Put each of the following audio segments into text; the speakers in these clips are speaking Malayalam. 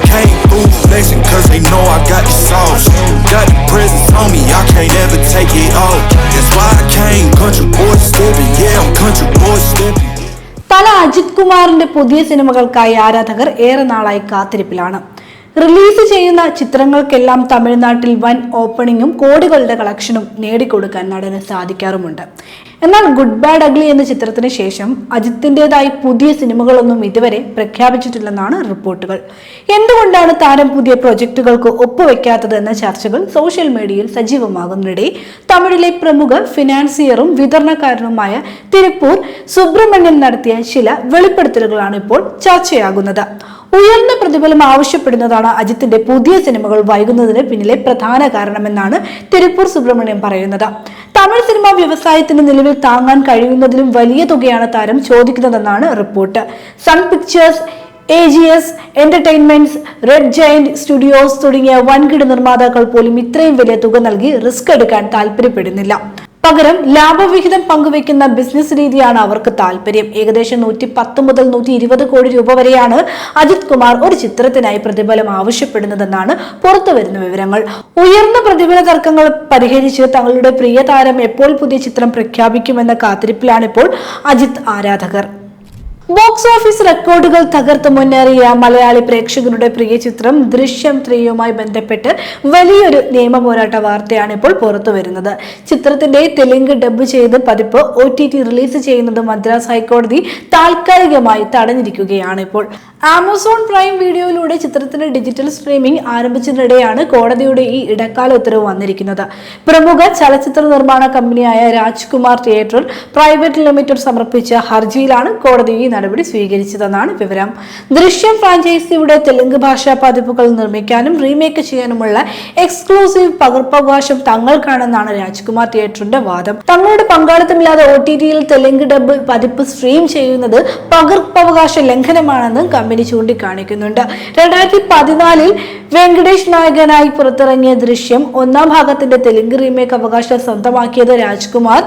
Can't fool flexing cause they know I got the sauce. Got the presence on me, I can't ever take it off. That's why I came country boy stepping, yeah I'm country boy stepping. തല അജിത് കുമാറിന്റെ പുതിയ സിനിമകൾക്കായി ആരാധകർ ഏറെ നാളായി കാത്തിരിപ്പിലാണ്. റിലീസ് ചെയ്യുന്ന ചിത്രങ്ങൾക്കെല്ലാം തമിഴ്നാട്ടിൽ വൻ ഓപ്പണിങ്ങും കോടികളുടെ കളക്ഷനും നേടിക്കൊടുക്കാൻ നടന് സാധിക്കാറുമുണ്ട്. എന്നാൽ ഗുഡ് ബാഡ് അഗ്ലി എന്ന ചിത്രത്തിന് ശേഷം അജിത്തിൻ്റെതായി പുതിയ സിനിമകളൊന്നും ഇതുവരെ പ്രഖ്യാപിച്ചിട്ടില്ലെന്നാണ് റിപ്പോർട്ടുകൾ. എന്തുകൊണ്ടാണ് താരം പുതിയ പ്രൊജക്ടുകൾക്ക് ഒപ്പുവെക്കാത്തത് എന്ന ചർച്ചകൾ സോഷ്യൽ മീഡിയയിൽ സജീവമാകുന്നതിനിടെ തമിഴിലെ പ്രമുഖ ഫിനാൻസിയറും വിതരണക്കാരനുമായ തിരുപ്പൂർ സുബ്രഹ്മണ്യൻ നടത്തിയ ചില വെളിപ്പെടുത്തലുകളാണ് ഇപ്പോൾ ചർച്ചയാകുന്നത്. ഉയർന്ന പ്രതിഫലം ആവശ്യപ്പെടുന്നതാണ് അജിത്തിന്റെ പുതിയ സിനിമകൾ വൈകുന്നതിന് പിന്നിലെ പ്രധാന കാരണമെന്നാണ് തിരുപ്പൂർ സുബ്രഹ്മണ്യം പറയുന്നത്. തമിഴ് സിനിമാ വ്യവസായത്തിന് നിലവിൽ താങ്ങാൻ കഴിയുന്നതിലും വലിയ തുകയാണ് താരം ചോദിക്കുന്നതെന്നാണ് report. Sun Pictures, AGS Entertainments, Red Giant Studios തുടങ്ങിയ വൻകിട നിർമ്മാതാക്കൾ പോലും ഇത്രയും വലിയ തുക നൽകി റിസ്ക് എടുക്കാൻ താല്പര്യപ്പെടുന്നില്ല. പകരം ലാഭവിഹിതം പങ്കുവെക്കുന്ന ബിസിനസ് രീതിയാണ് അവർക്ക് താല്പര്യം. ഏകദേശം 110 മുതൽ 120 കോടി രൂപ വരെയാണ് അജിത് കുമാർ ഒരു ചിത്രത്തിനായി പ്രതിഫലം ആവശ്യപ്പെടുന്നതെന്നാണ് പുറത്തുവരുന്ന വിവരങ്ങൾ. ഉയർന്ന പ്രതിഫല തർക്കങ്ങൾ പരിഹരിച്ച് തങ്ങളുടെ പ്രിയ താരം എപ്പോൾ പുതിയ ചിത്രം പ്രഖ്യാപിക്കുമെന്ന കാത്തിരിപ്പിലാണിപ്പോൾ അജിത് ആരാധകർ. ബോക്സ് ഓഫീസ് റെക്കോർഡുകൾ തകർത്ത് മുന്നേറിയ മലയാളി പ്രേക്ഷകരുടെ പ്രിയ ചിത്രം ദൃശ്യം 3യുമായി ബന്ധപ്പെട്ട് വലിയൊരു നിയമ പോരാട്ട വാർത്തയാണ് ഇപ്പോൾ പുറത്തു വരുന്നത്. ചിത്രത്തിന്റെ തെലുങ്ക് ഡബ് ചെയ്ത് പതിപ്പ് OTT റിലീസ് ചെയ്യുന്നത് മദ്രാസ് ഹൈക്കോടതി താൽക്കാലികമായി തടഞ്ഞിരിക്കുകയാണ്. ഇപ്പോൾ ആമസോൺ പ്രൈം വീഡിയോയിലൂടെ ചിത്രത്തിന്റെ ഡിജിറ്റൽ സ്ട്രീമിംഗ് ആരംഭിച്ചതിനിടെയാണ് കോടതിയുടെ ഈ ഇടക്കാല ഉത്തരവ് വന്നിരിക്കുന്നത്. പ്രമുഖ ചലച്ചിത്ര നിർമ്മാണ കമ്പനിയായ രാജ്കുമാർ തിയേറ്റർ പ്രൈവറ്റ് ലിമിറ്റഡ് സമർപ്പിച്ച ഹർജിയിലാണ് കോടതി ഈ നടപടി സ്വീകരിച്ചതെന്നാണ് വിവരം. ദൃശ്യം ഫ്രാഞ്ചൈസിയുടെ തെലുങ്ക് ഭാഷാ പതിപ്പുകൾ നിർമ്മിക്കാനും റീമേക്ക് ചെയ്യാനുമുള്ള എക്സ്ക്ലൂസീവ് പകർപ്പവകാശം തങ്ങൾക്കാണെന്നാണ് രാജ്കുമാർ തിയേറ്ററിന്റെ വാദം. തങ്ങളുടെ പങ്കാളിത്തമില്ലാതെ OTTയിൽ തെലുങ്ക് ഡബ് പതിപ്പ് സ്ട്രീം ചെയ്യുന്നത് പകർപ്പവകാശ ലംഘനമാണെന്നും കമ്പനി ചൂണ്ടിക്കാണിക്കുന്നുണ്ട്. 2014 വെങ്കടേഷ് നായകനായി പുറത്തിറങ്ങിയ ദൃശ്യം 1ാം ഭാഗത്തിന്റെ തെലുങ്ക് റീമേക്ക് അവകാശം സ്വന്തമാക്കിയത് രാജ്കുമാർ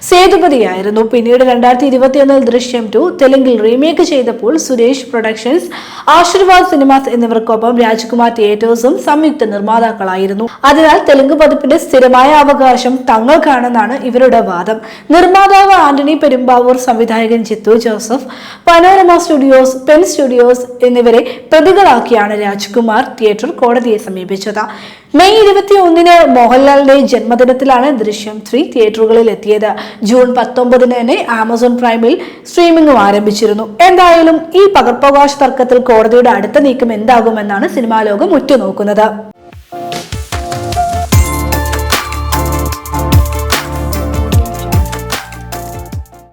സേതുപതിയായിരുന്നു. പിന്നീട് 2021 ദൃശ്യം 2 തെലുങ്കിൽ റീമേക്ക് ചെയ്തപ്പോൾ സുരേഷ് പ്രൊഡക്ഷൻസ്, ആശീർവാദ് സിനിമാസ് എന്നിവർക്കൊപ്പം രാജ്കുമാർ തിയേറ്റേഴ്സും സംയുക്ത നിർമ്മാതാക്കളായിരുന്നു. അതിനാൽ തെലുങ്ക് പതിപ്പിന്റെ സ്ഥിരമായ അവകാശം തങ്ങൾക്കാണെന്നാണ് ഇവരുടെ വാദം. നിർമ്മാതാവ് ആന്റണി പെരുമ്പാവൂർ, സംവിധായകൻ Jeethu Joseph, Panorama Studios, Pen Studios എന്നിവരെ പ്രതികളാക്കിയാണ് രാജ്കുമാർ തിയേറ്റർ കോടതിയെ സമീപിച്ചത്. മെയ് 21 മോഹൻലാലിന്റെ ജന്മദിനത്തിലാണ് ദൃശ്യം 3 തിയേറ്ററുകളിൽ എത്തിയത്. ജൂൺ 19 തന്നെ ആമസോൺ പ്രൈമിൽ സ്ട്രീമിംഗും ആരംഭിച്ചിരുന്നു. എന്തായാലും ഈ പകർപ്പവകാശ തർക്കത്തിൽ കോടതിയുടെ അടുത്ത നീക്കം എന്താകുമെന്നാണ് സിനിമാ ലോകം ഉറ്റുനോക്കുന്നത്.